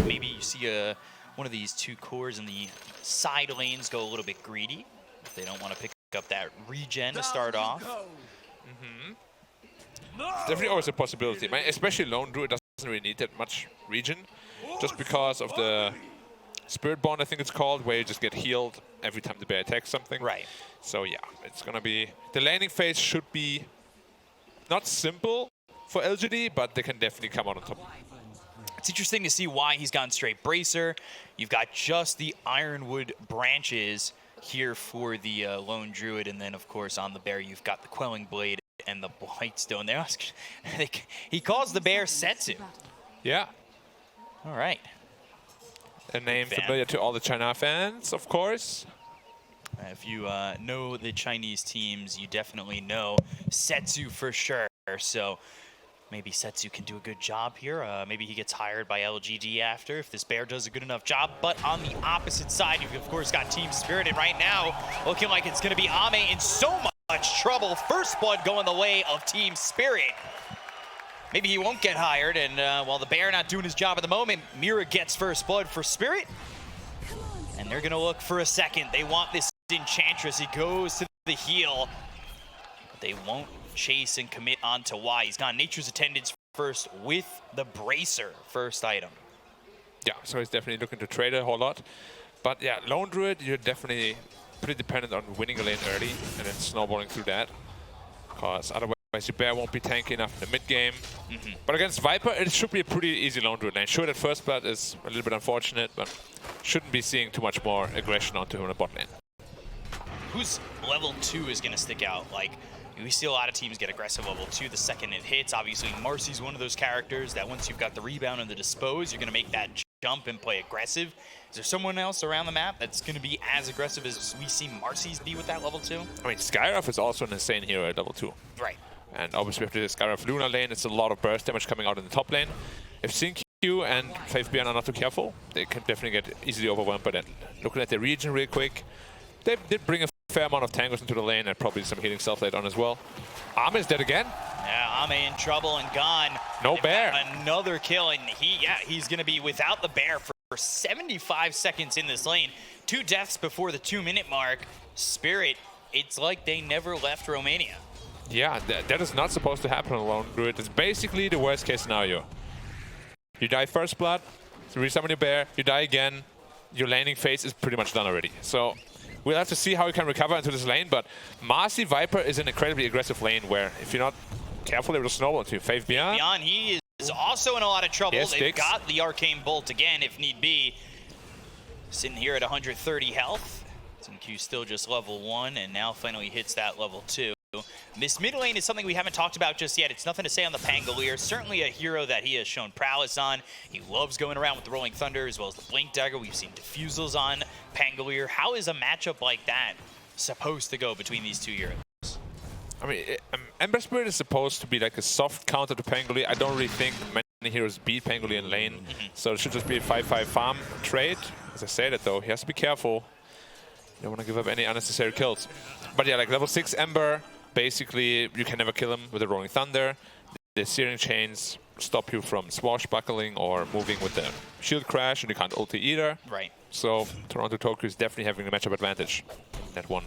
Maybe you see one of these two cores in the side lanes go a little bit greedy. If they don't want to pick up that regen to start off. Definitely always a possibility, especially Lone Druid doesn't really need that much regen, just because of the Spirit Bond, I think it's called, where you just get healed every time the bear attacks something. Right. So yeah, it's gonna be, the laning phase should be not simple for LGD, but they can definitely come out on top. It's interesting to see why he's gone straight Bracer. You've got just the Ironwood branches here for the Lone Druid, and then of course on the bear you've got the Quelling Blade and the Blightstone. He calls the bear Setsu. Yeah. All right. A name familiar to all the China fans, of course. If you know the Chinese teams, you definitely know Setsu for sure. So maybe Setsu can do a good job here. Maybe he gets hired by LGD after if this bear does a good enough job. But on the opposite side, you've of course got Team Spirit. And right now, looking like it's going to be Ame in so much trouble. First blood going the way of Team Spirit. Maybe he won't get hired. And while the bear not doing his job at the moment, Mira gets first blood for Spirit. And they're going to look for a second. They want this Enchantress. He goes to the heal. But they won't chase and commit onto Y. He's got Nature's Attendance first with the Bracer first item. Yeah, so he's definitely looking to trade a whole lot. But yeah, Lone Druid, you're definitely pretty dependent on winning a lane early and then snowballing through that. Because otherwise your bear won't be tanky enough in the mid game. But against Viper, it should be a pretty easy Lone Druid lane. Sure, that first blood is a little bit unfortunate, but shouldn't be seeing too much more aggression onto him in the bot lane. Who's level 2 is going to stick out? Like, we see a lot of teams get aggressive level 2 the second it hits. Obviously, Marcy's one of those characters that once you've got the rebound and the dispose, you're going to make that jump and play aggressive. Is there someone else around the map that's going to be as aggressive as we see Marcy's be with that level 2? I mean, Skyruff is also an insane hero at level 2. Right. And obviously, after the Skyruff Luna lane, it's a lot of burst damage coming out in the top lane. If Q and FaveBeyond are not too careful, they can definitely get easily overwhelmed by that. Looking at the region real quick, they did bring a fair amount of tangos into the lane and probably some healing stuff later on as well. Ame is dead again. Yeah, Ame in trouble and gone. No bear. Another kill, and he's going to be without the bear for 75 seconds in this lane. 2 deaths before the 2-minute mark. Spirit, it's like they never left Romania. Yeah, that is not supposed to happen on Lone Druid. It's basically the worst case scenario. You die first blood, you resummon your bear, you die again, your laning phase is pretty much done already. So we'll have to see how he can recover into this lane, but Marcy Viper is an incredibly aggressive lane where if you're not careful, they will snowball into you. FaveBeyond. Beyond, he is also in a lot of trouble. They've sticks. got the Arcane Bolt again if need be. Sitting here at 130 health. ZOOMQ still just level 1 and now finally hits that level 2. This mid lane is something we haven't talked about just yet. It's nothing to say on the Pangolier. Certainly a hero that he has shown prowess on. He loves going around with the Rolling Thunder as well as the Blink Dagger. We've seen Diffusals on Pangolier. How is a matchup like that supposed to go between these two heroes? I mean, Ember Spirit is supposed to be like a soft counter to Pangolier. I don't really think many heroes beat Pangolier in lane. So it should just be a 5-5 farm trade. As I say that though, he has to be careful. You don't want to give up any unnecessary kills. But yeah, like level 6 Ember, basically, you can never kill him with the Rolling Thunder. The Searing Chains stop you from swashbuckling or moving with the Shield Crash, and you can't ulti either. Right. So Toronto Tokyo is definitely having a matchup advantage in that one.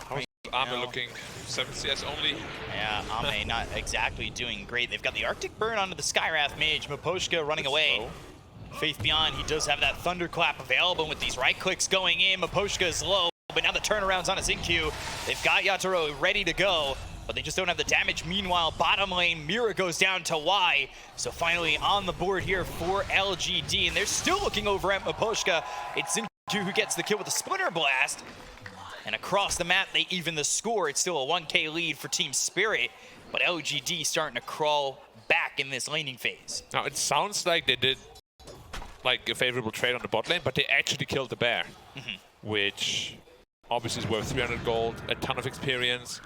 How's Ame looking? 7 CS only? Yeah, Ame not exactly doing great. They've got the Arctic Burn onto the Skywrath Mage. Miposhka running away. Slow. Faith Beyond, he does have that Thunderclap available with these right clicks going in. Miposhka is low, but now the turnaround's on a ZOOMQ. They've got Yatoro ready to go, but they just don't have the damage. Meanwhile, bottom lane, Mira goes down to Y. So finally on the board here for LGD, and they're still looking over at Miposhka. It's ZOOMQ who gets the kill with a Splinter Blast. And across the map, they even the score. It's still a 1K lead for Team Spirit, but LGD starting to crawl back in this laning phase. Now, it sounds like they did like a favorable trade on the bot lane, but they actually killed the bear, which obviously is worth 300 gold, a ton of experience.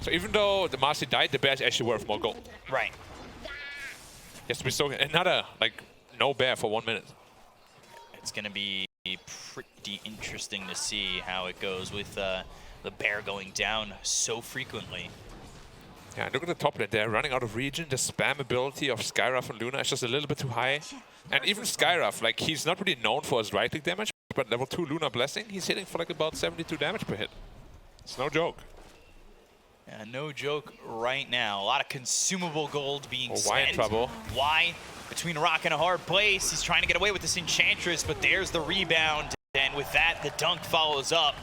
So even though the Marcy died, the bear is actually worth more gold. Right. Yes, to be so another like no bear for 1 minute. It's going to be pretty interesting to see how it goes with the bear going down so frequently. Yeah, look at the top lane. They're running out of region. The spam ability of Skyraf and Luna is just a little bit too high. And even Skyraf, like, he's not really known for his right-click damage, but level 2 Luna Blessing, he's hitting for like about 72 damage per hit. It's no joke. Yeah, no joke right now. A lot of consumable gold being spent. Why in trouble? Why? Between a rock and a hard place. He's trying to get away with this Enchantress, but there's the rebound. And with that, the dunk follows up.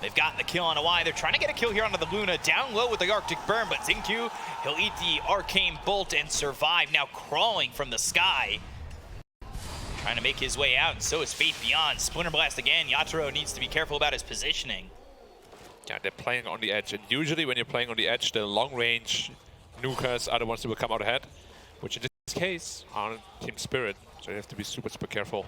They've gotten the kill on a Y. They're trying to get a kill here onto the Luna. Down low with the Arctic Burn, but ZAKU, he'll eat the Arcane Bolt and survive. Now crawling from the sky. Trying to make his way out, and so is Faith Beyond. Splinter Blast again. Yatoro needs to be careful about his positioning. Yeah, they're playing on the edge. And usually when you're playing on the edge, the long-range nukers are the ones that will come out ahead, which in this case are Team Spirit. So you have to be super, super careful.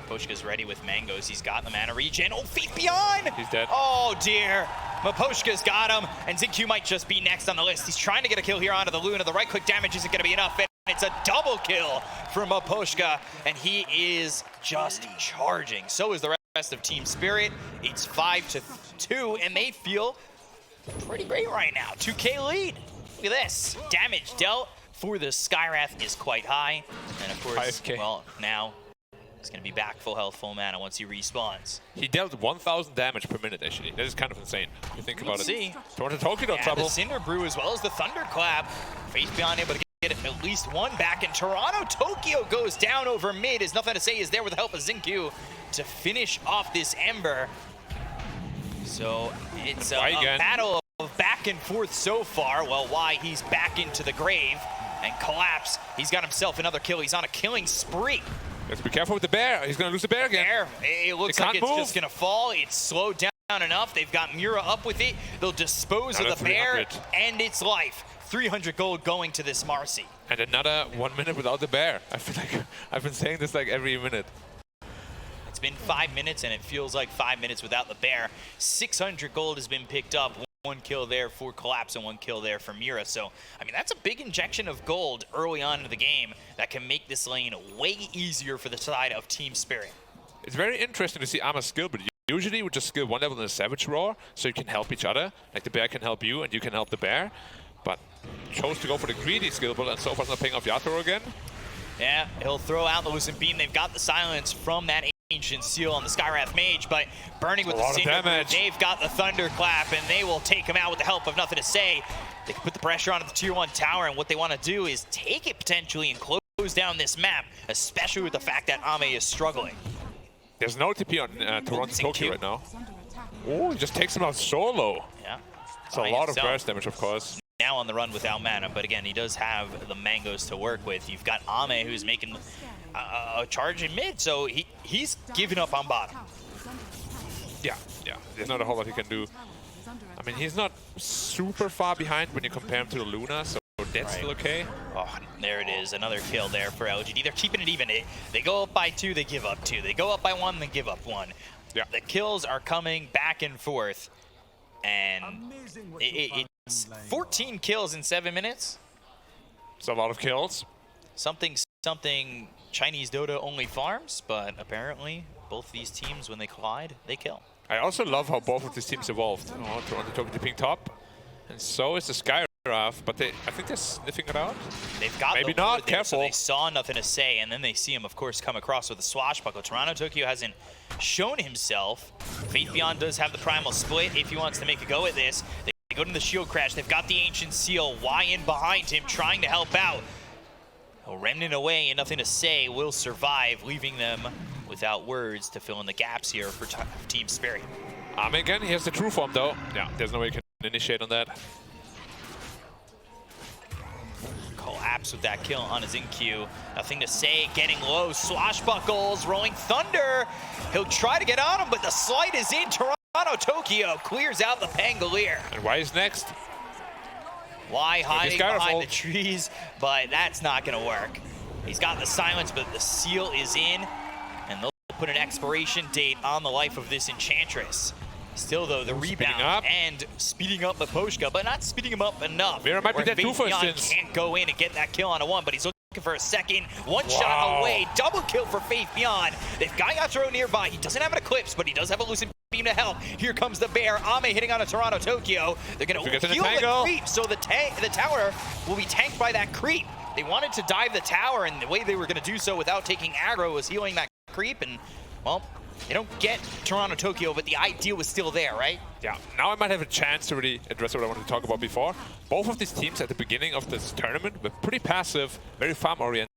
Maposhka's ready with Mangoes. He's got the mana regen. Oh, Faith Beyond! He's dead. Oh, dear. Maposhka's got him, and ZAKU might just be next on the list. He's trying to get a kill here onto the Luna. The right-click damage isn't going to be enough, and it's a double kill from Maposhka, and he is just charging. So is the rest of Team Spirit. It's 5-2, and they feel pretty great right now. 2K lead. Look at this. Damage dealt for the Skywrath is quite high. And of course, 5K. well, now he's going to be back full health, full mana once he respawns. He dealt 1,000 damage per minute, actually. That is kind of insane, if you think about it. See. Toronto no Yeah, trouble. the Cinder Brew as well as the Thunderclap. Faith Beyond able to get at least one back, and Toronto Tokyo goes down over mid. Is nothing to say is there with the help of ZAKU to finish off this Ember. So it's a battle of back and forth so far. Well, why he's back into the grave and collapse. He's got himself another kill. He's on a killing spree. You have to be careful with the bear. He's going to lose the bear again. It looks like it's just going to fall. It's slowed down enough. They've got Mura up with it. They'll dispose of the bear and its life. 300 gold going to this Marcy. And another 1 minute without the bear. I feel like I've been saying this like every minute. It's been 5 minutes, and it feels like 5 minutes without the bear. 600 gold has been picked up. One kill there for Collapse and one kill there for Mira. So, I mean, that's a big injection of gold early on in the game that can make this lane way easier for the side of Team Spirit. It's very interesting to see Arma's skill, but usually we just skill one level in the Savage Roar, so you can help each other. Like the bear can help you, and you can help the bear. But chose to go for the greedy skill build, and so far it's not paying off Yatoro again. Yeah, he'll throw out the Lucent Beam. They've got the silence from that Ancient Seal on the Skywrath Mage, but burning with the Cinder, they've got the Thunderclap, and they will take him out with the help of Nothing to Say. They can put the pressure onto the Tier 1 tower, and what they want to do is take it potentially and close down this map, especially with the fact that Ame is struggling. There's no TP on Toronto Tokyo right now. Oh, he just takes him out solo. Yeah. It's a lot of burst damage, of course. Now on the run without mana, but again, he does have the Mangoes to work with. You've got Ame, who's making a charge in mid, so he's giving up on bottom. Yeah. There's not a whole lot he can do. I mean, he's not super far behind when you compare him to the Luna, so that's still okay. Oh, there it is. Another kill there for LGD. They're keeping it even. They go up by 2, they give up 2. They go up by 1, they give up 1. Yeah. The kills are coming back and forth, and it's 14 kills in 7 minutes. It's a lot of kills. Something Chinese Dota only farms, but apparently both these teams, when they collide, they kill. I also love how both of these teams evolved. Toronto Tokyo ping top, and so is the Skyraf, but I think they're sniffing it out. They've got maybe not. Careful. So they saw Nothing to Say, and then they see him, of course, come across with a swashbuckle. Toronto Tokyo hasn't shown himself. Faith Beyond does have the primal split if he wants to make a go at this. They go to the shield crash. They've got the Ancient Seal. Y in behind him, trying to help out. A Remnant away and Nothing to Say will survive, leaving them without words to fill in the gaps here for Team Spirit. Again, he has the true form though. Yeah, there's no way he can initiate on that. Collapse with that kill on his ZAKU. Nothing to Say, getting low. Swashbuckles, Rolling Thunder. He'll try to get on him, but the slight is in. Toronto Tokyo clears out the Pangolier. And Y is next. Y hiding behind the trees, but that's not going to work. He's got the silence, but the seal is in, and they'll put an expiration date on the life of this Enchantress. Still, though, the rebound and speeding up Maposhka, but not speeding him up enough. Mira might be dead too, for instance. Can't go in and get that kill on a 1, but he's looking for a second. One shot away. Double kill for Faith Beyond. They've got Yatoro nearby. He doesn't have an Eclipse, but he does have a Lucid Beam to help. Here comes the Bear. Ame hitting on a Toronto Tokyo. They're going to heal the creep, so the tower will be tanked by that creep. They wanted to dive the tower, and the way they were going to do so without taking aggro was healing that creep, and, well, they don't get Toronto Tokyo, but the idea was still there, right? Yeah, now I might have a chance to really address what I wanted to talk about before. Both of these teams at the beginning of this tournament were pretty passive, very farm-oriented.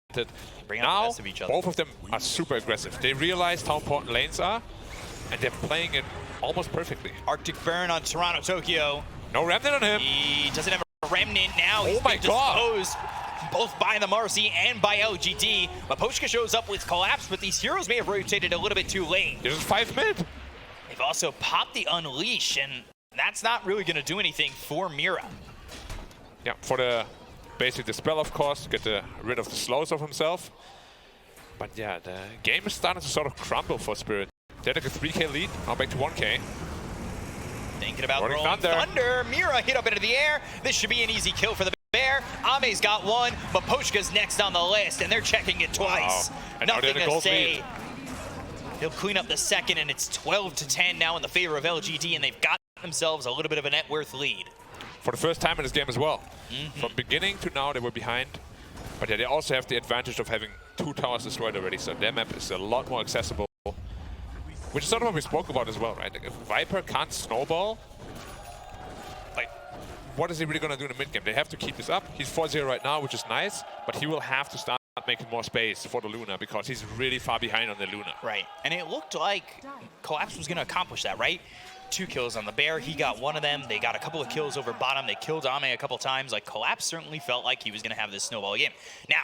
Now, both of them are super aggressive. They realized how important lanes are, and they're playing it almost perfectly. Arctic Burn on Toronto Tokyo. No Remnant on him. He doesn't have a Remnant now. He's my God. disposed both by the Marcy and by LGD. Mapochka shows up with Collapse, but these heroes may have rotated a little bit too late. There's 5 mid. They've also popped the Unleash, and that's not really going to do anything for Mira. Yeah, for the basic dispel, of course, get rid of the slows of himself. But yeah, the game is starting to sort of crumble for Spirit. They're like a 3k lead, now back to 1k. Thinking about rolling thunder. Mira hit up into the air. This should be an easy kill for the Bear. Ame's got one, but Mapochka's next on the list, and they're checking it twice. Nothing to say. He'll clean up the second, and it's 12-10 now in the favor of LGD, and they've got themselves a little bit of a net worth lead. For the first time in this game as well. From beginning to now, they were behind. But yeah, they also have the advantage of having 2 towers destroyed already, so their map is a lot more accessible. Which is sort of what we spoke about as well, right? Like, if Viper can't snowball, like, what is he really going to do in the mid game? They have to keep this up. He's 4-0 right now, which is nice, but he will have to start making more space for the Luna because he's really far behind on the Luna. Right, and it looked like Collapse was going to accomplish that, right? 2 kills on the Bear, he got 1 of them. They got a couple of kills over bottom. They killed Ame a couple times. Like, Collapse certainly felt like he was going to have this snowball game. Now,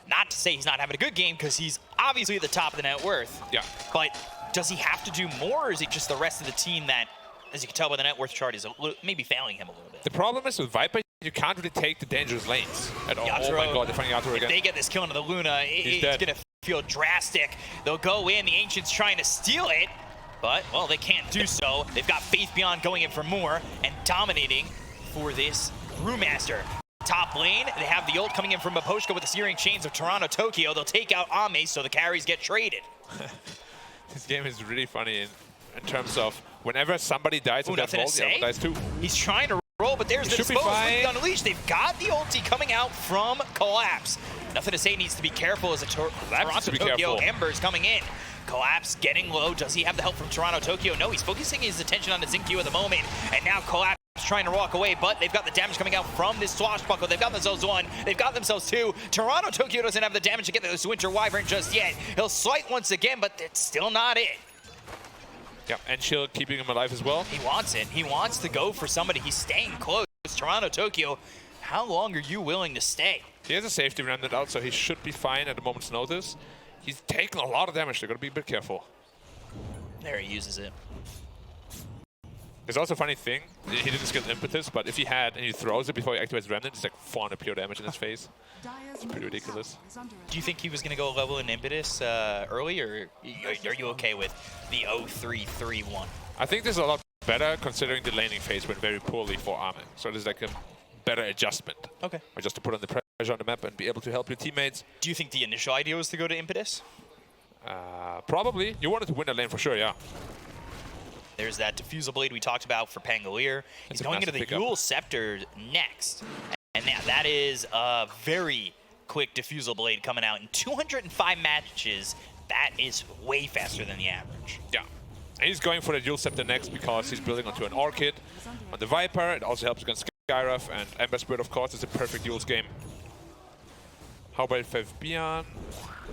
not to say he's not having a good game, because he's obviously at the top of the net worth. Yeah. But does he have to do more, or is it just the rest of the team that, as you can tell by the net worth chart, is maybe failing him a little bit? The problem is with Viper, you can't really take the dangerous lanes at all. Yatoro, oh my God, they're finding Yatoro again. If they get this kill into the Luna, it's going to feel drastic. They'll go in, the Ancients trying to steal it, but, well, they can't do so. They've got Faith Beyond going in for more and dominating for this Brewmaster. Top lane, they have the ult coming in from Mapochka with the Searing Chains of Toronto Tokyo. They'll take out Ame, so the carries get traded. This game is really funny in terms of whenever somebody dies with that roll, the other dies too. He's trying to roll, but there's the dispose with the Unleash. They've got the ulti coming out from Collapse. Nothing to say, needs to be careful as a Toronto Tokyo Ember's coming in. Collapse getting low. Does he have the help from Toronto Tokyo? No, he's focusing his attention on the Zinq at the moment. And now Collapse trying to walk away, but they've got the damage coming out from this Swashbuckle. They've got themselves 1. They've got themselves 2. Toronto Tokyo doesn't have the damage to get this Winter Wyvern just yet. He'll slight once again, but it's still not it. Yeah, and Chill keeping him alive as well. He wants it. He wants to go for somebody. He's staying close. Toronto Tokyo, how long are you willing to stay? He has a safety remnant out, so he should be fine at a moment's notice. He's taking a lot of damage. They're going to be a bit careful. There, he uses it. There's also a funny thing. He didn't skill Impetus, but if he had and he throws it before he activates Remnant, it's like 400 pure damage in his face. It's pretty ridiculous. Do you think he was going to go level in Impetus early, or are you okay with the 0-3-3-1? I think this is a lot better considering the laning phase went very poorly for Ame. So there's like a better adjustment. Okay. Or just to put on the pressure on the map and be able to help your teammates. Do you think the initial idea was to go to Impetus? Probably. You wanted to win a lane for sure, yeah. There's that Diffusal Blade we talked about for Pangolier. He's going into the Yule Scepter next. And that is a very quick Diffusal Blade coming out. In 205 matches, that is way faster than the average. Yeah. And he's going for the Yule Scepter next because he's building onto an Orchid on the Viper. It also helps against Skyraf, and Ember Spirit, of course, is a perfect Yule's game. How about Faith Beyond?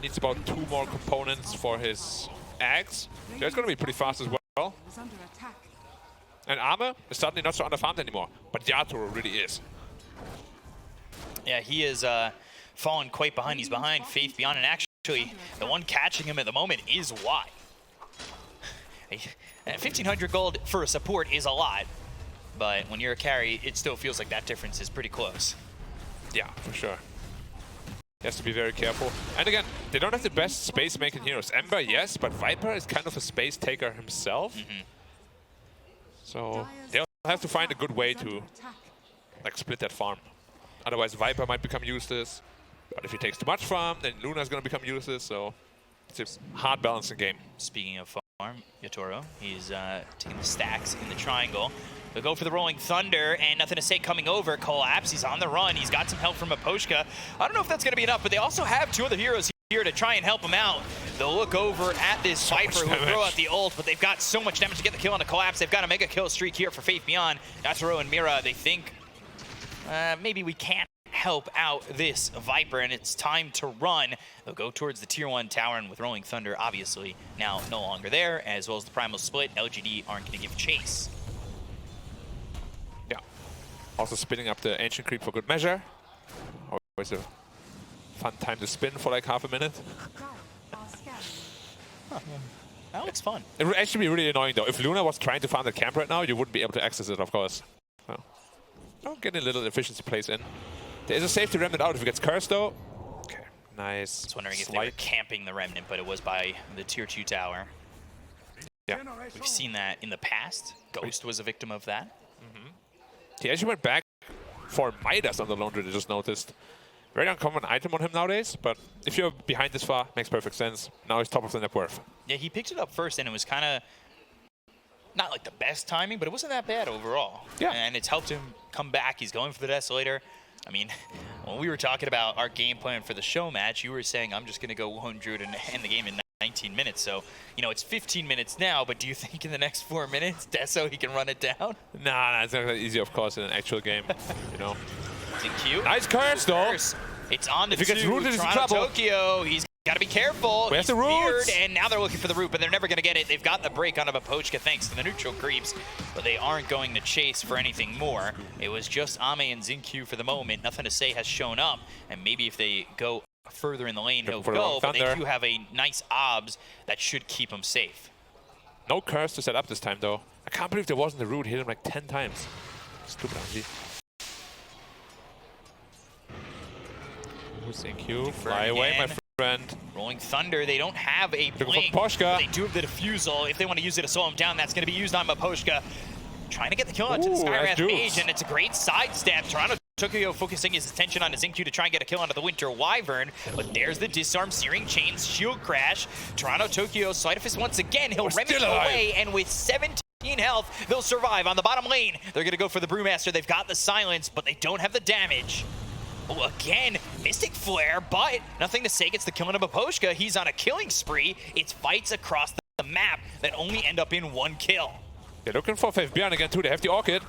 Needs about 2 more components for his Axe. So it's going to be pretty fast as well. And Ame is suddenly not so underfarmed anymore, but Yatoro really is. Yeah, he is fallen quite behind. He's behind Faith Beyond, and actually, the one catching him at the moment is Y. 1,500 gold for a support is a lot, but when you're a carry, it still feels like that difference is pretty close. Yeah, for sure. He has to be very careful. And again, they don't have the best space-making heroes. Ember, yes, but Viper is kind of a space taker himself. So they'll have to find a good way to like split that farm. Otherwise, Viper might become useless. But if he takes too much farm, then Luna's going to become useless, so it's a hard balancing game. Speaking of farm, Yatoro, he's taking the stacks in the triangle. They'll go for the Rolling Thunder, and nothing to say coming over. Collapse, he's on the run. He's got some help from Aposhka. I don't know if that's going to be enough, but they also have two other heroes here to try and help him out. They'll look over at this Viper who will throw out the ult, but they've got so much damage to get the kill on the Collapse. They've got a mega kill streak here for Faith Beyond. Yatoro and Mira, they think maybe we can't help out this Viper, and it's time to run. They'll go towards the tier 1 tower, and with Rolling Thunder obviously now no longer there, as well as the Primal Split, LGD aren't going to give chase. Yeah. Also spinning up the Ancient Creep for good measure. Always a fun time to spin for like half a minute. That looks fun. It would actually be really annoying though. If Luna was trying to farm the camp right now, you wouldn't be able to access it, of course. So, getting a little efficiency plays in. There is a safety remnant out if it gets cursed though. Okay, nice. I was wondering if they were camping the remnant, but it was by the tier 2 tower. Yeah. We've seen that in the past. Ghost was a victim of that. He actually went back for Midas on the Laundry, I just noticed. Very uncommon item on him nowadays, but if you're behind this far, makes perfect sense. Now he's top of the net worth. Yeah, he picked it up first, and it was kind of not like the best timing, but it wasn't that bad overall. Yeah. And it's helped him come back. He's going for the Desolator. I mean, when we were talking about our game plan for the show match, you were saying, I'm just going to go 100 and end the game in 19 minutes. So, you know, it's 15 minutes now, but do you think in the next 4 minutes, Deso, he can run it down? Nah, it's not that easy, of course, in an actual game, you know. ZAKU. Nice curse, though. It's on the If he gets rooted, he's in trouble. Tokyo, he's got to be careful. Where's the roots? roots? And now they're looking for the root, but they're never going to get it. They've got the break on Apochka thanks to the neutral creeps, but they aren't going to chase for anything more. It was just Ame and ZAKU for the moment. Nothing to say has shown up, and maybe if they go further in the lane, he'll go, but they do have a nice obs that should keep him safe. No curse to set up this time, though. I can't believe there wasn't a root. Hit him like 10 times. Stupid RNG. ZAKU, fly away, my friend. Rolling Thunder, they don't have a blink. They do have the defusal. If they want to use it to slow him down, that's going to be used on Apochka. Trying to get the kill onto the Skywrath Mage, and it's a great sidestep. Toronto Tokyo focusing his attention on his ZAKU to try and get a kill onto the Winter Wyvern, but there's the disarm, Searing Chains, Shield Crash. Toronto Tokyo, Sleight of Fist once again. He'll remedy away, and with 17 health, they'll survive on the bottom lane. They're going to go for the Brewmaster. They've got the silence, but they don't have the damage. Oh, again, Mystic Flare, but nothing to say gets the killing of Apochka. He's on a killing spree. It's fights across the map that only end up in 1 kill. They're looking for Faith Beyond again, too. They have the Orchid.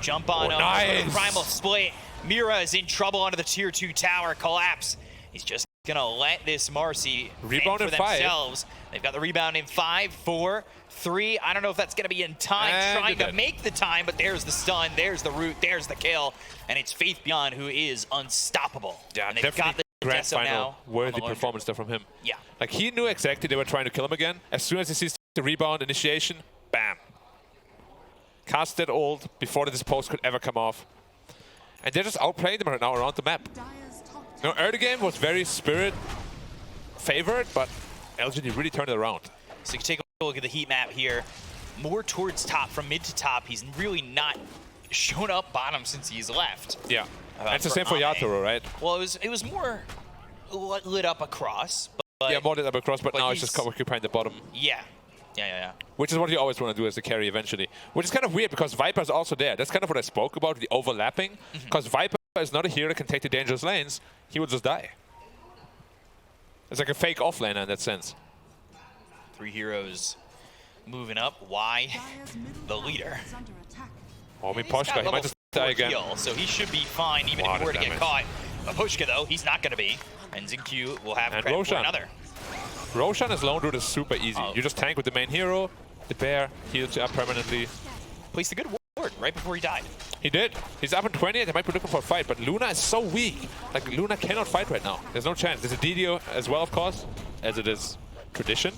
Jump on nice. Primal Split. Mira is in trouble onto the tier 2 tower. Collapse. He's just going to let this Marcy rebound for in themselves. 5. They've got the rebound in 5, 4, 3. I don't know if that's going to be in time. And trying to make the time, but there's the stun, there's the root, there's the kill. And it's Faith Beyond who is unstoppable. Yeah, and they've got the grand final now worthy performance there from him. Yeah. Like, he knew exactly they were trying to kill him again. As soon as he sees the rebound initiation, bam. Cast that ult before this post could ever come off. And they're just outplaying them right now around the map. You know, early game was very Spirit favored, but LGD really turned it around. So you can take a look at the heat map here. More towards top, from mid to top. He's really not shown up bottom since he's left. Yeah, it's the same for Yatoro, right? Well, it was more lit up across. But yeah, more lit up across, but now it's just occupying the bottom. Yeah. Which is what you always want to do as a carry eventually. Which is kind of weird because Viper's also there. That's kind of what I spoke about, the overlapping. Because Viper is not a hero that can take the dangerous lanes. He will just die. It's like a fake offlaner in that sense. 3 heroes moving up. Why the leader? Oh, I mean, Poshka, he might just die again. So he should be fine, even if he were to get caught. Apochka, though, he's not going to be. And ZAKU will have credit for another. Roshan as lone root is super easy. You just tank with the main hero, the bear heals you up permanently. Placed a good ward right before he died. He did. He's up in 20 and they might be looking for a fight, but Luna is so weak. Like, Luna cannot fight right now. There's no chance. There's a DDO as well, of course, as it is tradition.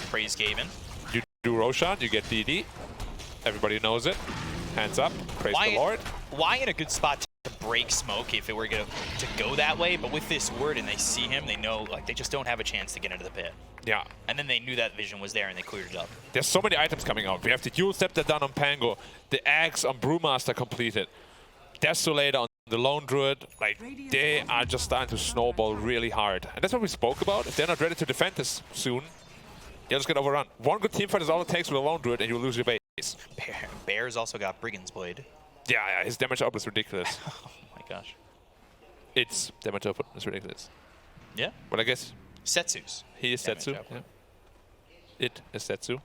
Praise Gaven. You do Roshan, you get DD. Everybody knows it. Hands up. Praise the Lord. Why in a good spot to break smoke if it were to go that way? But with this word and they see him, they know like they just don't have a chance to get into the pit. Yeah. And then they knew that vision was there and they cleared it up. There's so many items coming out. We have the dual scepter done on Pango, the axe on Brewmaster completed, Desolator on the Lone Druid, like, they are just starting to snowball really hard. And that's what we spoke about. If they're not ready to defend this soon, they'll just get overrun. One good team fight is all it takes with a Lone Druid, and you will lose your base. Bear's also got Brigand's Blade. Yeah, his damage output is ridiculous. Oh my gosh. Its damage output is ridiculous. Yeah? Well, I guess Setsu's. he is Setsu. Yeah. It is Setsu.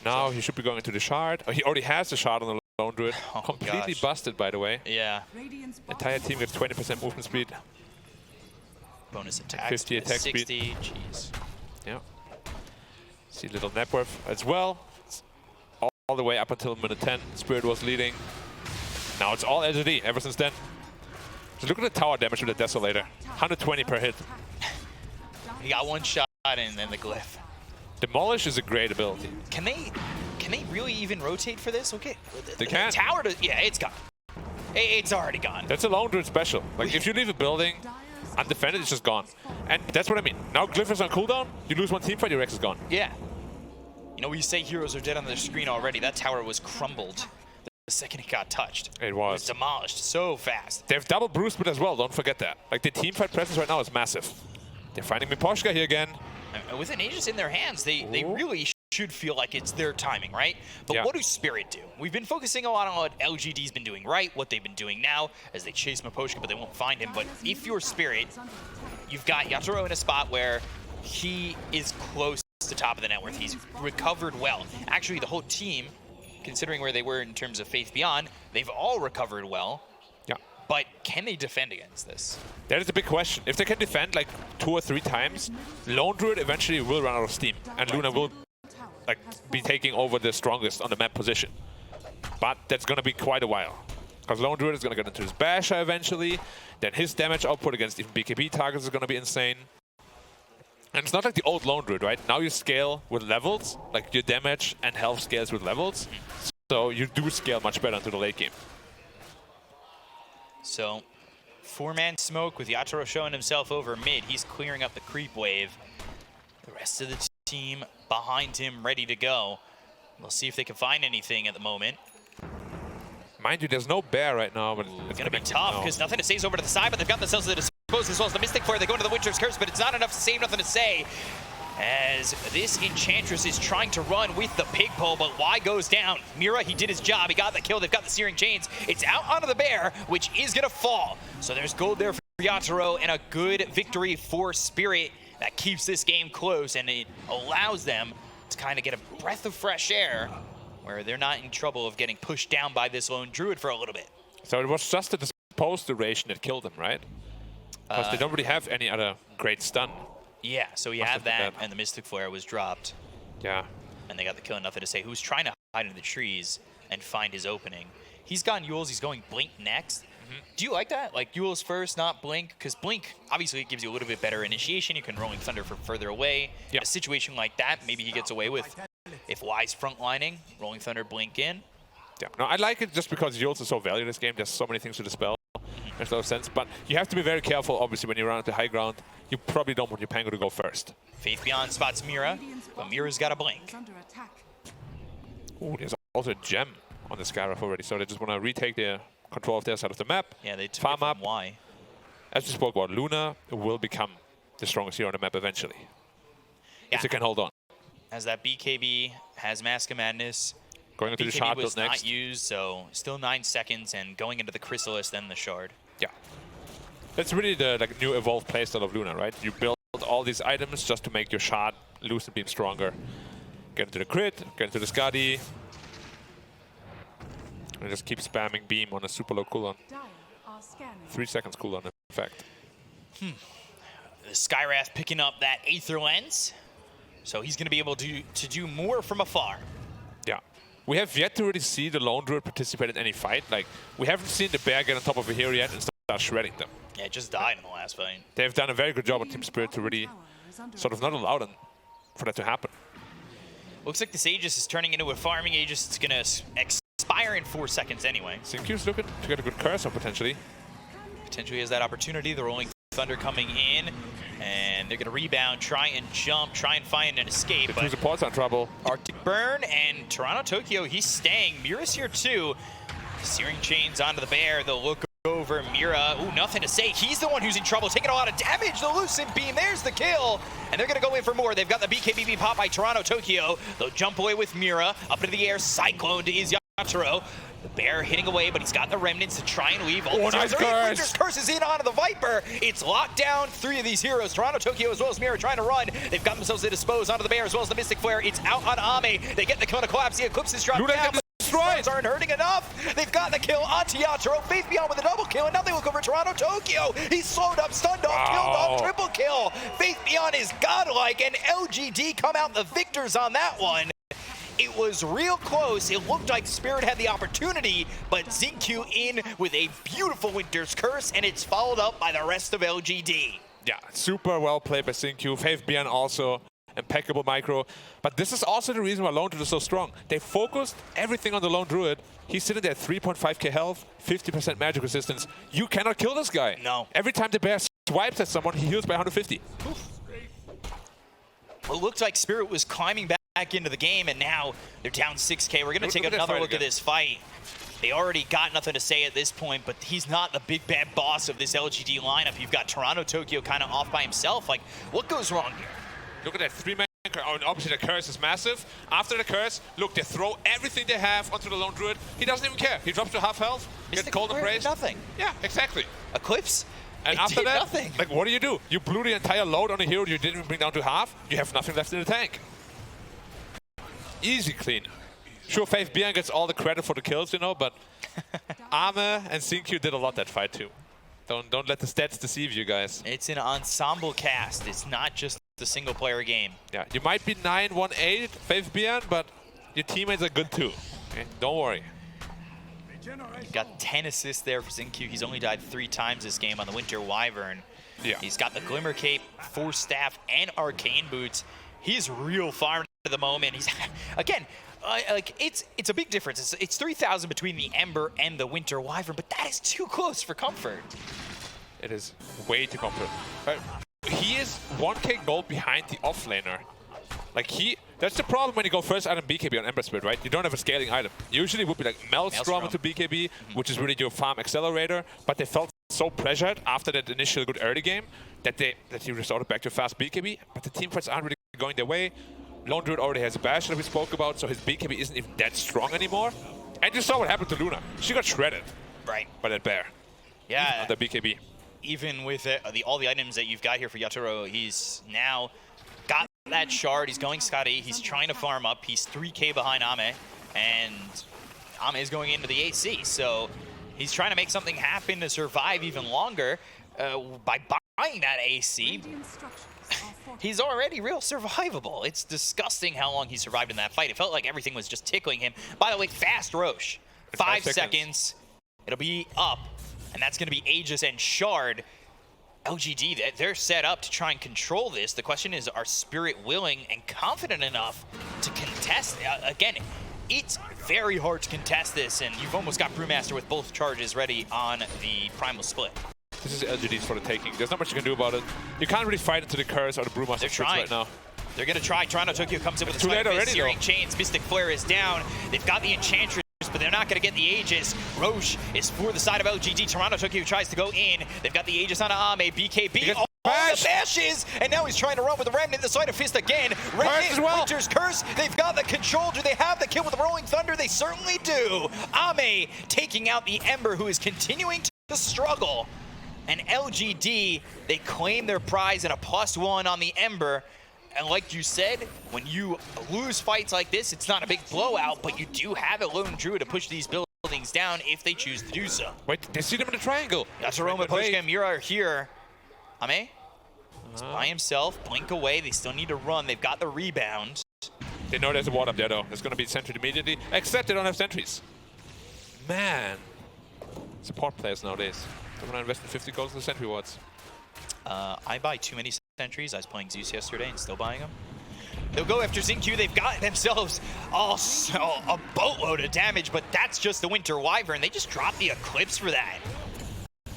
Now he should be going into the shard. Oh, he already has the shard on the Lone Druid. Oh, completely gosh. busted, by the way. Yeah. Entire team gets 20% movement speed. Bonus attack. 50 attack 60. speed. Jeez. Yeah. See little net worth as well. It's all the way up until minute 10. Spirit was leading. Now it's all LGD ever since then. So look at the tower damage with the Desolator. 120 per hit. He got one shot and then the glyph. Demolish is a great ability. Can they really even rotate for this? Okay. They can. The tower, yeah, it's gone. It's already gone. That's a Lone Druid special. Like, if you leave a building undefended, it's just gone. And that's what I mean. Now Glyph is on cooldown, you lose one team fight, your Rex is gone. Yeah. You know, we say heroes are dead on the screen already. That tower was crumbled the second it got touched. It was. Demolished so fast. They have double Bruce Split as well, don't forget that. Like, the team fight presence right now is massive. They're finding Miposhka here again. And with an Aegis in their hands, they really should feel like it's their timing, right? But Yeah. what do Spirit do? We've been focusing a lot on what LGD's been doing right, what they've been doing now as they chase Miposhka, but they won't find him. But if you're Spirit, you've got Yatoro in a spot where he is close to top of the net worth. He's recovered well. Actually, the whole team, considering where they were in terms of Faith Beyond, they've all recovered well. Yeah. But can they defend against this? That is a big question. If they can defend like 2 or 3 times, Lone Druid eventually will run out of steam, and Luna will like be taking over the strongest on the map position. But that's gonna be quite a while, because Lone Druid is gonna get into his Basher eventually. Then his damage output against even BKB targets is gonna be insane. And it's not like the old Lone Druid, right? Now you scale with levels, like your damage and health scales with levels. So you do scale much better into the late game. So, 4-man smoke with Yatoro showing himself over mid. He's clearing up the creep wave. The rest of the team behind him ready to go. We'll see if they can find anything at the moment. Mind you, there's no bear right now, but It's going to be tough because nothing to say over to the side, but they've got themselves to dispose as well as the Mystic Flare. They go into the Witcher's Curse, but it's not enough to save, nothing to say. As this Enchantress is trying to run with the pig pole, but Y goes down. Mira, he did his job. He got the kill. They've got the Searing Chains. It's out onto the bear, which is going to fall. So there's gold there for Yatoro and a good victory for Spirit that keeps this game close, and it allows them to kind of get a breath of fresh air where they're not in trouble of getting pushed down by this Lone Druid for a little bit. So it was just the disposed duration that killed him, right? Because they don't really have any other great stun. Yeah, so he had that, and the Mystic Flare was dropped. Yeah. And they got the kill, nothing to say. Who's trying to hide in the trees and find his opening? He's gone Yules, he's going Blink next. Do you like that? Like Yules first, not Blink? Because Blink, obviously, it gives you a little bit better initiation. You can Rolling Thunder from further away. Yeah. In a situation like that, maybe he gets away with, if Y's frontlining, Rolling Thunder, Blink in. Yeah. No, I like it just because Yules is so valuable in this game. There's so many things to dispel. Makes a lot of sense. But you have to be very careful, obviously, when you run at the high ground. You probably don't want your Pango to go first. Faith Beyond spots Mira, but Mira's got a Blink. Ooh, there's also a gem on the Scaraf already, so they just want to retake their control of their side of the map. Yeah, they took farm it from up. Y. As we spoke about, Luna will become the strongest hero on the map eventually. Yeah. If they can hold on. As that BKB has Mask of Madness. Going into the BKB shard was build next. not used, so still 9 seconds, and going into the Chrysalis, then the Shard. Yeah. That's really the new evolved playstyle of Luna, right? You build all these items just to make your shard, Lucid Beam stronger. Get into the crit, get into the Skadi. And just keep spamming Beam on a super low cooldown. 3 seconds cooldown, in fact. The Skywrath picking up that Aether Lens, so he's going to be able to do more from afar. Yeah. We have yet to really see the Lone Druid participate in any fight. Like, we haven't seen the bear get on top of a hero yet and start shredding them. Yeah, it just died in the last fight. They've done a very good job on Team Spirit to really sort of not allow them for that to happen. Looks like this Aegis is turning into a farming Aegis. It's going to expire in 4 seconds anyway. Sinq's looking to get a good curse on potentially. Potentially has that opportunity. The Rolling Thunder coming in, and they're going to rebound, try and jump, try and find an escape. The two supports are in trouble. Arctic Burn and Toronto Tokyo, he's staying. Mira's here too. Searing chains onto the bear. They'll look over Mira. Ooh, nothing to say. He's the one who's in trouble, taking a lot of damage. The Lucent Beam, there's the kill. And they're going to go in for more. They've got the BKB pop by Toronto Tokyo. They'll jump away with Mira. Up into the air, Cyclone to Yatoro. The bear hitting away, but he's got the remnants to try and leave. Oh, nice curse. Winter's curse is in onto the Viper. It's locked down. 3 of these heroes, Toronto Tokyo as well as Mira, trying to run. They've got themselves to dispose onto the bear as well as the Mystic Flare. It's out on Ame. They get the kill to collapse. The Eclipse is dropped down. Destroyed. Aren't hurting enough. They've got the kill on Yatoro. Faith Beyond with a double kill, and now they look over Toronto Tokyo. He's slowed up, stunned off, killed off, triple kill. Faith Beyond is godlike, and LGD come out the victors on that one. It was real close. It looked like Spirit had the opportunity, but ZQ in with a beautiful Winter's Curse, and it's followed up by the rest of LGD. Yeah, super well played by ZQ. Faith Beyond also impeccable micro. But this is also the reason why Lone Druid is so strong. They focused everything on the Lone Druid. He's sitting there at 3.5k health, 50% magic resistance. You cannot kill this guy. No. Every time the bear swipes at someone, he heals by 150. Oof. Well, it looked like Spirit was climbing back into the game, and now they're down 6k. We're going to take another look at this fight. They already got nothing to say at this point, but he's not the big bad boss of this LGD lineup. You've got Toronto Tokyo kind of off by himself. Like, what goes wrong here? Look at that 3-man curse. Oh, and obviously the curse is massive. After the curse, look, they throw everything they have onto the Lone Druid. He doesn't even care. He drops to half health, gets cold and praise. Nothing. Yeah, exactly. Eclipse? And after that, nothing. Like, what do? You blew the entire load on a hero you didn't even bring down to half. You have nothing left in the tank. Easy clean. Sure, Faith Beyond gets all the credit for the kills, you know, but Ame and ZQ did a lot that fight too. Don't let the stats deceive you guys. It's an ensemble cast. It's not just a single-player game. Yeah, you might be 9-1-8 Faith Beyond, but your teammates are good too. Okay? Don't worry. Got 10 assists there for ZQ. He's only died 3 times this game on the Winter Wyvern. Yeah. He's got the Glimmer Cape, Force Staff, and Arcane Boots. He's real farmed at the moment. He's again, like it's a big difference. It's 3,000 between the Ember and the Winter Wyvern, but that is too close for comfort. It is way too comfort. He is 1k gold behind the offlaner. Like that's the problem when you go first item BKB on Ember Spirit, right? You don't have a scaling item. Usually it would be like Maelstrom into BKB, which is really your farm accelerator, but they felt so pressured after that initial good early game that he resorted back to fast BKB, but the team fights aren't really going their way. Lone Druid already has a bash that we spoke about, so his BKB isn't even that strong anymore. And you saw what happened to Luna. She got shredded by that bear. Yeah. On the BKB. Even with all the items that you've got here for Yatoro, he's now got that shard. He's going Scotty. He's trying to farm up. He's 3k behind Ame, and Ame is going into the AC. So he's trying to make something happen to survive even longer by buying that AC. He's already real survivable. It's disgusting how long he survived in that fight. It felt like everything was just tickling him. By the way, fast Roche. 5 seconds. It'll be up. And that's going to be Aegis and Shard. LGD, they're set up to try and control this. The question is, are Spirit willing and confident enough to contest? Again, it's very hard to contest this, and you've almost got Brewmaster with both charges ready on the Primal Split. This is LGD's for the taking. There's not much you can do about it. You can't really fight into the Curse or the Brewmaster right now. They're going to try. Toronto Tokyo comes in with a spike of Searing Chains. Mystic Flare is down. They've got the Enchantress, but they're not going to get the Aegis. Roche is for the side of LGD. Toronto Tokyo tries to go in. They've got the Aegis on Ame. BKB. All the bashes! And now he's trying to run with the Remnant. The Sleight of Fist again. Winter's Curse. They've got the control. Do they have the kill with the Rolling Thunder? They certainly do. Ame taking out the Ember, who is continuing to struggle. And LGD, they claim their prize and a +1 on the Ember. And like you said, when you lose fights like this, it's not a big blowout, but you do have a Lone Druid to push these buildings down if they choose to do so. Wait, they see them in the triangle. Yatsuro, Poshka, Mira are here. Ame? He's by himself, blink away. They still need to run. They've got the rebound. They know there's a ward up there, though. There's going to be sentry immediately, except they don't have sentries. Man. Support players nowadays. Don't want to invest in 50 goals in the sentry wards. I buy too many sentries. I was playing Zeus yesterday and still buying them. They'll go after ZQ. They've got themselves also a boatload of damage, but that's just the Winter Wyvern. They just dropped the Eclipse for that.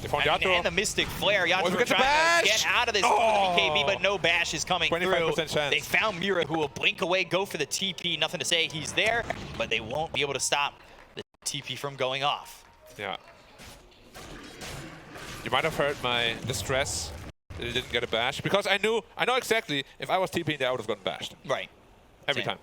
They found Yatoro. And the Mystic Flare. Yatoro trying to get out of this with the BKB, but no bash is coming through. Chance. They found Mira, who will blink away, go for the TP. Nothing to say. He's there, but they won't be able to stop the TP from going off. Yeah. You might have heard my distress that he didn't get a bash, because I know exactly if I was TPing there, I would have gotten bashed. Right. Every time.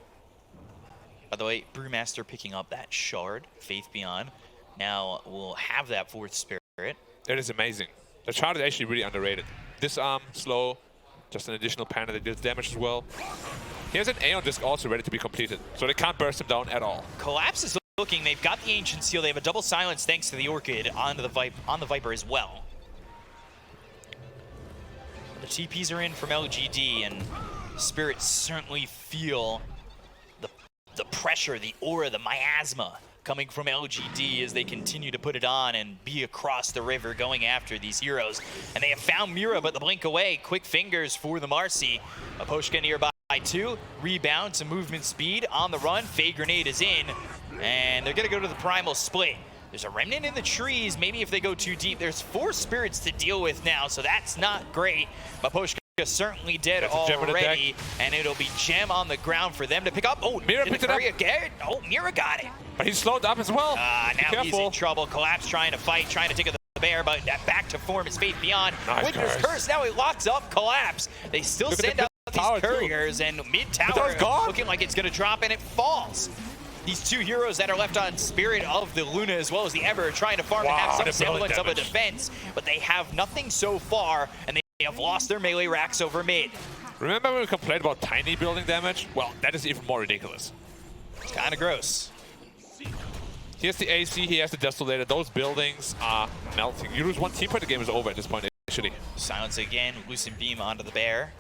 By the way, Brewmaster picking up that shard, Faith Beyond. Now we'll have that fourth spirit. It is amazing. The shard is actually really underrated. Disarm, slow, just an additional panel that deals damage as well. He has an Aeon Disc also ready to be completed, so they can't burst him down at all. Collapse is looking, they've got the Ancient Seal, they have a double silence thanks to the Orchid on the Viper as well. The TPs are in from LGD, and Spirits certainly feel the pressure, the aura, the miasma coming from LGD as they continue to put it on and be across the river going after these heroes. And they have found Mira, but the blink away. Quick fingers for the Marcy. Aposhka nearby too. Rebound, some movement speed on the run. Fade Grenade is in, and they're gonna go to the Primal Split. There's a Remnant in the trees. Maybe if they go too deep, there's 4 Spirits to deal with now, so that's not great. Aposhka certainly dead already, and it'll be Gem on the ground for them to pick up. Oh, Mira picked it up. Oh, Mira got it. But he's slowed up as well. Now he's in trouble. Collapse trying to fight, trying to take the bear, but back to form is Faith Beyond. Nice Winter's Curse. Now he locks up Collapse. They still send out these couriers, and mid-tower looking like it's going to drop, and it falls. These 2 heroes that are left on Spirit of the Luna as well as the Ember trying to farm and have some semblance of a defense, but they have nothing so far, and they have lost their melee racks over mid. Remember when we complained about tiny building damage? Well, that is even more ridiculous. It's kind of gross. He has the AC, he has the Desolator. Those buildings are melting. You lose 1 team point, the game is over at this point, actually. Silence again, Lucent Beam onto the bear.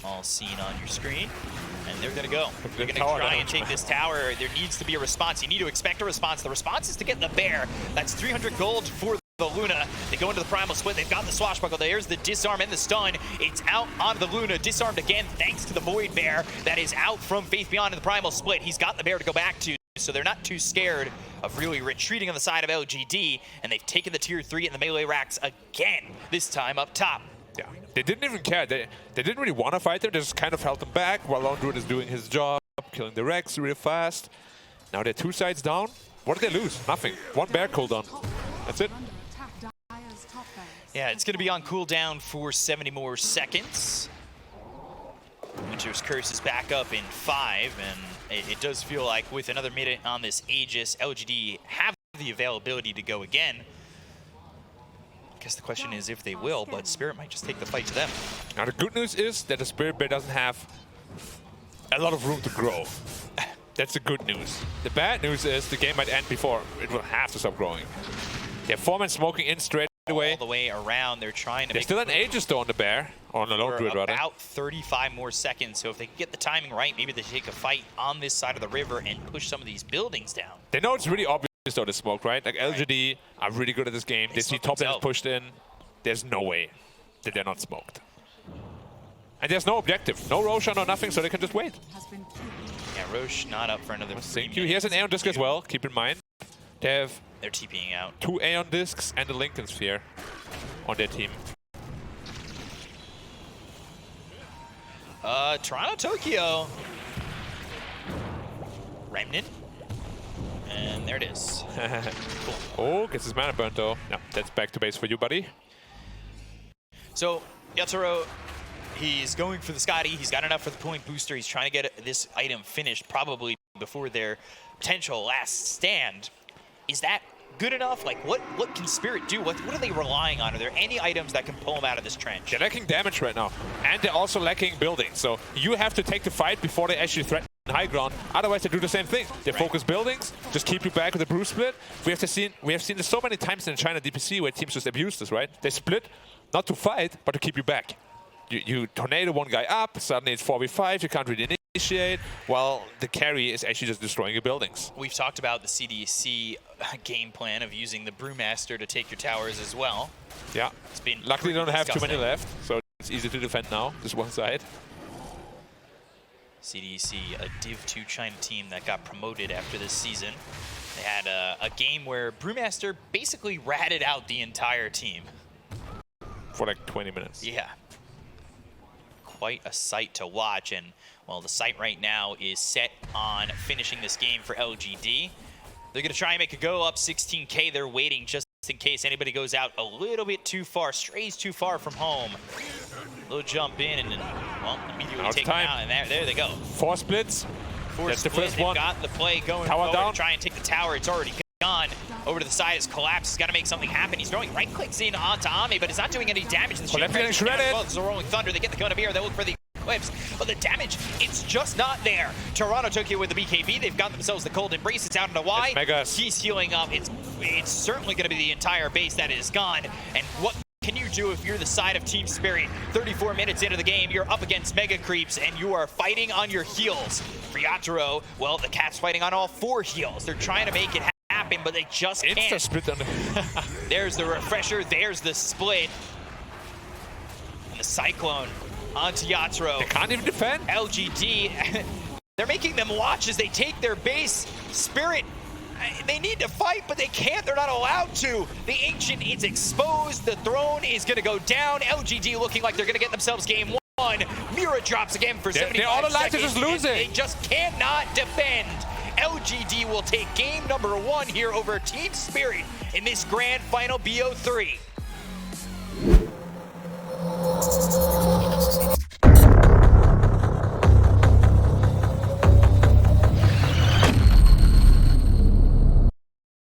All seen on your screen. And they're going to go. They're going to try and take this tower. There needs to be a response. You need to expect a response. The response is to get the bear. That's 300 gold for the Luna. They go into the Primal Split. They've got the Swashbuckle. There's the disarm and the stun. It's out on the Luna. Disarmed again thanks to the Void Bear that is out from Faith Beyond in the Primal Split. He's got the bear to go back to, so they're not too scared of really retreating on the side of LGD, and they've taken the tier 3 in the melee racks again, this time up top. Yeah, they didn't even care. They didn't really want to fight them. They just kind of held them back while Lone Druid is doing his job, killing the Rex real fast. Now they're 2 sides down. What did they lose? Nothing. 1 bear cooldown. That's it. Yeah, it's going to be on cooldown for 70 more seconds. Winter's Curse is back up in 5, and it does feel like with another minute on this Aegis, LGD have the availability to go again. I guess the question is if they will, but Spirit might just take the fight to them. Now the good news is that the Spirit Bear doesn't have a lot of room to grow. That's the good news. The bad news is the game might end before it will have to stop growing. They have 4-man smoking in straight away. All the way around, they're trying to There's still an Aegis though on the bear, or on the Lone Druid rather. About 35 more seconds, so if they can get the timing right, maybe they take a fight on this side of the river and push some of these buildings down. They know it's really obvious though, the smoke, right? Like LGD are really good at this game. They see top lanes pushed in. There's no way that they're not smoked. And there's no objective. No Roshan or nothing, so they can just wait. Yeah, Roche not up for another 3 Thank you. He has an Aeon Disc as well, keep in mind. They're TPing out. 2 Aeon Discs and a Lincoln Sphere on their team. Toronto, Tokyo. Remnant. And there it is. Cool. Oh, gets his mana burnt though. No, that's back to base for you, buddy. So, Yatoro, he's going for the Scotty. He's got enough for the point booster. He's trying to get this item finished probably before their potential last stand. Is that good enough? Like, what can Spirit do? What are they relying on? Are there any items that can pull them out of this trench? They're lacking damage right now. And they're also lacking buildings. So you have to take the fight before they actually threaten high ground. Otherwise, they do the same thing. They focus buildings, just keep you back with a Bruce split. We have seen this so many times in China DPC where teams just abuse this, right? They split, not to fight, but to keep you back. You tornado one guy up, suddenly it's 4v5, you can't really initiate, while the carry is actually just destroying your buildings. We've talked about the CDC game plan of using the Brewmaster to take your towers as well. Yeah. It's been luckily they don't have too many left, so it's easy to defend now, just one side. CDC, a Div 2 China team that got promoted after this season. They had a game where Brewmaster basically ratted out the entire team. For like 20 minutes. Yeah. Quite a sight to watch, and well, the sight right now is set on finishing this game for LGD. They're going to try and make a go up 16K. They're waiting just in case anybody goes out a little bit too far, strays too far from home. They'll jump in and then, well, immediately take them out. And there they go. 4 splits. That's the first one. Got the play going Tower down. Try and take the tower. It's already gone. Over to the side is collapsed. He's got to make something happen. He's throwing right clicks in onto Ami, but it's not doing any damage. The Left getting shredded. Well, it's a rolling thunder. They get the gun of air. They look for the clips, but the damage, it's just not there. Toronto took it with the BKB. They've got themselves the cold embrace. It's out into Y. He's healing up. It's certainly going to be the entire base that is gone. And what can you do if you're the side of Team Spirit? 34 minutes into the game, you're up against Mega Creeps, and you are fighting on your heels. Riyadh, well, the Cat's fighting on all 4 heels. They're trying to make it happen, but they just can't. Insta-split on There's the refresher. There's the split. And the Cyclone onto Yatro. They can't even defend. LGD, they're making them watch as they take their base. Spirit, they need to fight, but they can't. They're not allowed to. The Ancient is exposed. The throne is going to go down. LGD looking like they're going to get themselves game 1. Mira drops again for 75 They're all alive to seconds. just lose it. They just cannot defend. LGD will take game number 1 here over Team Spirit in this grand final BO3.